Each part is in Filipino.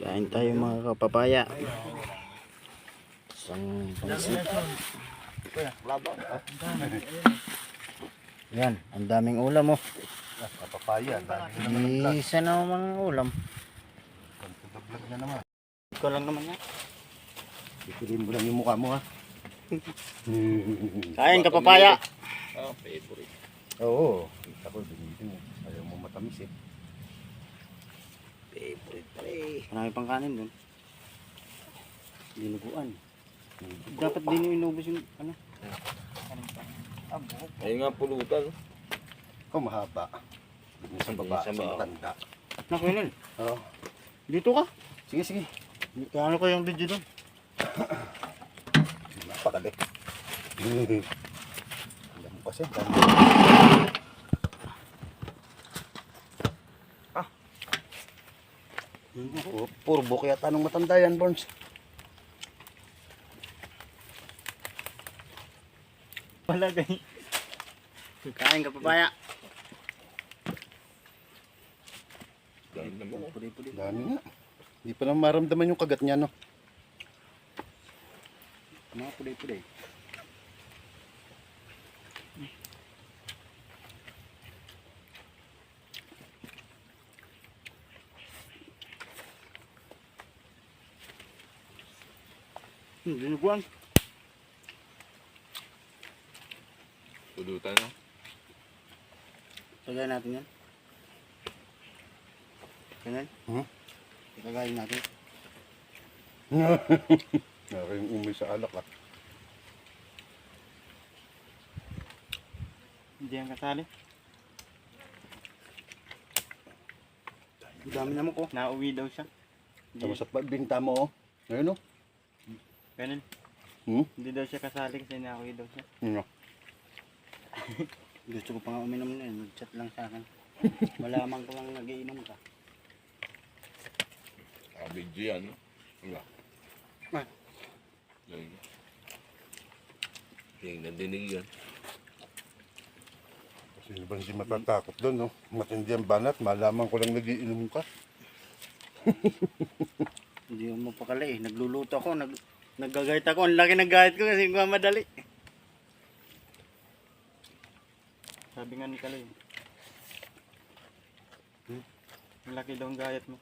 Kain tayo mga kapapaya. Isang pansit. Yan, ang daming ulam oh. Kapapaya, Isa na mga ulam. vlog na naman. Ikaw lang naman yan. Pipiliin mo lang yung mukha mo ha. Kain kapapaya. Oh, favorite. Oo. Kita ko, binibin mo. Ayaw mo matamis eh. Favorite pa rin. Marami pang kanin dun. Dinuguan. Dapat din inubos yung ano. Ayun nga pulutan. Ikaw mahaba. Bigyan sa baba, sa matanda. Nakunin. Oo. Dito ka. Sige, sige. Ano ko yung video dun? Napakali. Alam mo kasi. Puro buki at anong matanda yan, Borns. Wala ganyan. Kain kapapaya. Dahil naman. Puli-puli. Dami nga. Hindi pa naman maramdaman yung kagat niya, no? Mga puli-puli. Dinuguan. Pulutan no? Tagayin natin yan. Ganyan. Tagayin natin. Nakayong umay sa alak ah. Hindi yan kasali. Ang dami naman ko. Nauwi daw siya. Tapos sa pagbinta mo, oh. Ngayon, oh. Ganun. Hindi daw siya kasali kasi nauwi daw siya. Ano? Gusto ko pa nga uminom na yun. Nag-chat lang sa akin. Malaman ko lang nag-iinom ka. Video yan no? Wala. Ay. Ayun. Yung nadinig yan. Kasi ba hindi matatakot doon, no? Matindi ang banat, malaman ko lang nagiinom ka. Hindi mo pakala eh. Nagluluto ako. Naggagayt ako. Ang laki ng gayet ko kasi hindi ko madali. Sabi nga ni Kalay. Ang laki daw ang gayet mo.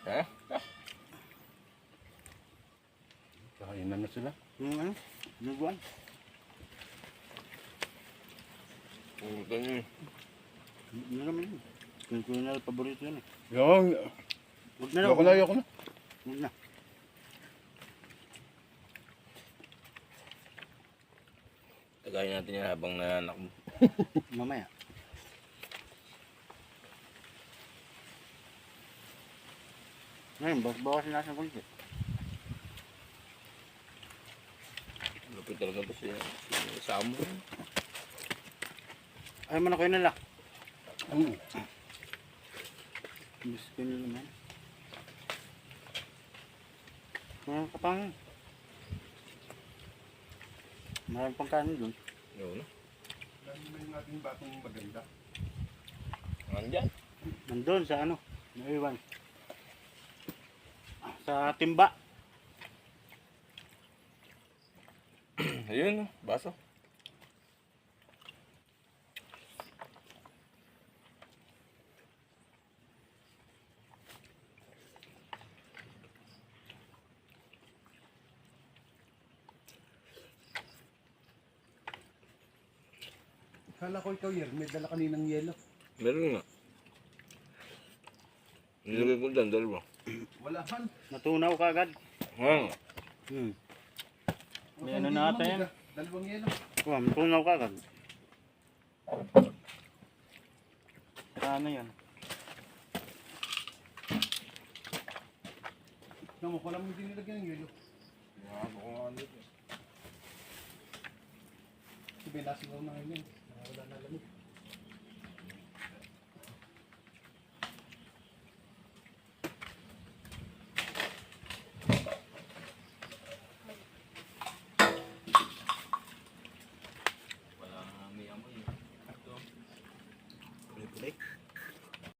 Ha? Kainan na sila. Yung ano? Dinuguan. Pulutan yun. Ano naman yun? Kung na paborito yun eh. Yung, Huwag na lang. ayoko na, ayoko na. Huwag na. Tagayin natin yan habang nananak mo. Mamaya. Ngayon, bawas na sa konti. Lupit talaga ba siya? Si Samo. Ay, man kayo nila. Mm. Gusto ko nila naman. Mga kapangin. Marami pang kanin doon. Yun. Lalo na yung ating batong maganda. Nandyan. Nandun sa ano? Naiwan. Sa timba. Ayun, baso. Kala ko ikaw, Yer, may dala kaninang yelo. Meron nga. Nilagay ko dyan, dalawa. Wala man. Natunaw ka agad. Ha? May ano na ata yan. Dalawang yelo. Natunaw ka agad. Saka ano yan? Naman, wala mo din nilagyan ng yelo. Sabi, nasigaw na ngayon. Wala na lamig. Hindi.